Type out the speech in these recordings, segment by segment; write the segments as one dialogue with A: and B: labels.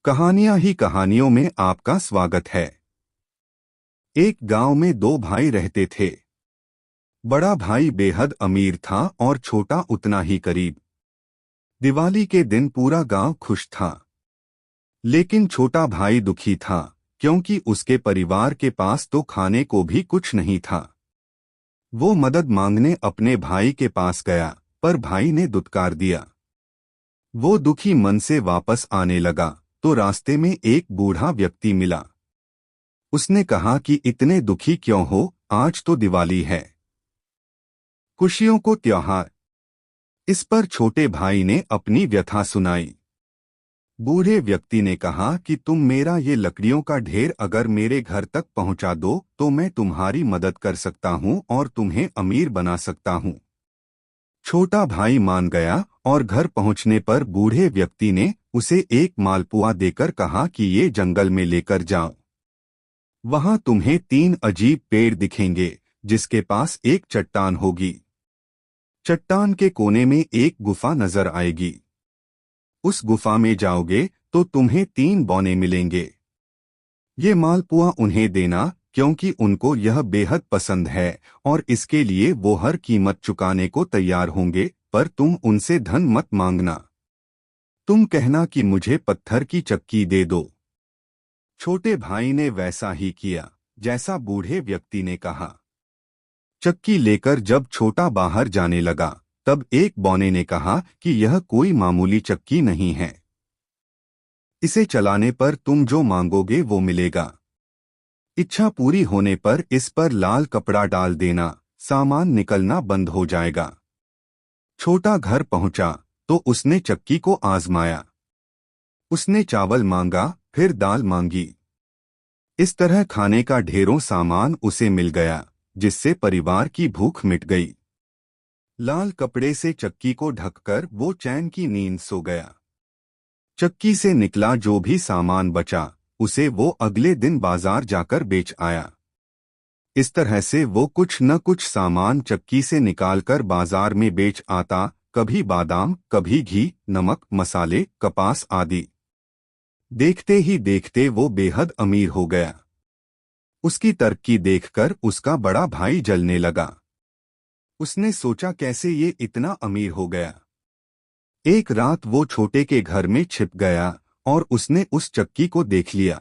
A: कहानियां ही कहानियों में आपका स्वागत है। एक गांव में दो भाई रहते थे। बड़ा भाई बेहद अमीर था और छोटा उतना ही करीब। दिवाली के दिन पूरा गांव खुश था, लेकिन छोटा भाई दुखी था क्योंकि उसके परिवार के पास तो खाने को भी कुछ नहीं था। वो मदद मांगने अपने भाई के पास गया, पर भाई ने दुत्कार दिया। वो दुखी मन से वापस आने लगा तो रास्ते में एक बूढ़ा व्यक्ति मिला। उसने कहा कि इतने दुखी क्यों हो, आज तो दिवाली है, खुशियों को त्योहार। इस पर छोटे भाई ने अपनी व्यथा सुनाई। बूढ़े व्यक्ति ने कहा कि तुम मेरा ये लकड़ियों का ढेर अगर मेरे घर तक पहुंचा दो तो मैं तुम्हारी मदद कर सकता हूं और तुम्हें अमीर बना सकता हूं। छोटा भाई मान गया और घर पहुंचने पर बूढ़े व्यक्ति ने उसे एक मालपुआ देकर कहा कि ये जंगल में लेकर जाओ। वहां तुम्हें 3 अजीब पेड़ दिखेंगे जिसके पास एक चट्टान होगी। चट्टान के कोने में एक गुफा नजर आएगी। उस गुफा में जाओगे तो तुम्हें 3 बौने मिलेंगे। ये मालपुआ उन्हें देना क्योंकि उनको यह बेहद पसंद है और इसके लिए वो हर कीमत चुकाने को तैयार होंगे, पर तुम उनसे धन मत मांगना। तुम कहना कि मुझे पत्थर की चक्की दे दो। छोटे भाई ने वैसा ही किया जैसा बूढ़े व्यक्ति ने कहा। चक्की लेकर जब छोटा बाहर जाने लगा तब एक बौने ने कहा कि यह कोई मामूली चक्की नहीं है, इसे चलाने पर तुम जो मांगोगे वो मिलेगा। इच्छा पूरी होने पर इस पर लाल कपड़ा डाल देना, सामान निकलना बंद हो जाएगा। छोटा घर पहुंचा तो उसने चक्की को आजमाया। उसने चावल मांगा, फिर दाल मांगी। इस तरह खाने का ढेरों सामान उसे मिल गया, जिससे परिवार की भूख मिट गई। लाल कपड़े से चक्की को ढककर वो चैन की नींद सो गया। चक्की से निकला जो भी सामान बचा उसे वो अगले दिन बाजार जाकर बेच आया। इस तरह से वो कुछ न कुछ सामान चक्की से निकालकर बाजार में बेच आता, कभी बादाम, कभी घी, नमक, मसाले, कपास आदि। देखते ही देखते वो बेहद अमीर हो गया। उसकी तरक्की देखकर उसका बड़ा भाई जलने लगा। उसने सोचा कैसे ये इतना अमीर हो गया। एक रात वो छोटे के घर में छिप गया और उसने उस चक्की को देख लिया।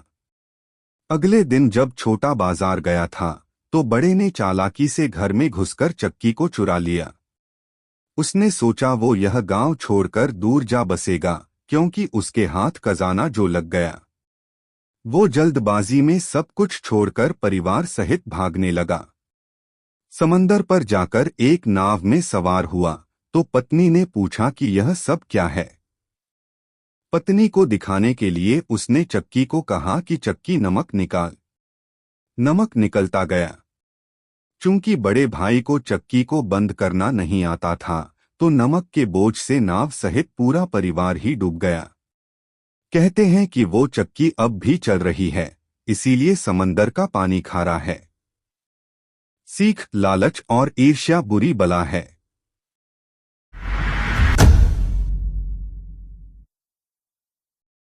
A: अगले दिन जब छोटा बाजार गया था तो बड़े ने चालाकी से घर में घुसकर चक्की को चुरा लिया। उसने सोचा वो यह गांव छोड़कर दूर जा बसेगा क्योंकि उसके हाथ खजाना जो लग गया। वो जल्दबाजी में सब कुछ छोड़कर परिवार सहित भागने लगा। समंदर पर जाकर एक नाव में सवार हुआ तो पत्नी ने पूछा कि यह सब क्या है। पत्नी को दिखाने के लिए उसने चक्की को कहा कि चक्की नमक निकाल। नमक निकलता गया। चूंकि बड़े भाई को चक्की को बंद करना नहीं आता था तो नमक के बोझ से नाव सहित पूरा परिवार ही डूब गया। कहते हैं कि वो चक्की अब भी चल रही है, इसीलिए समंदर का पानी खारा है। सीख, लालच और ईर्ष्या बुरी बला है।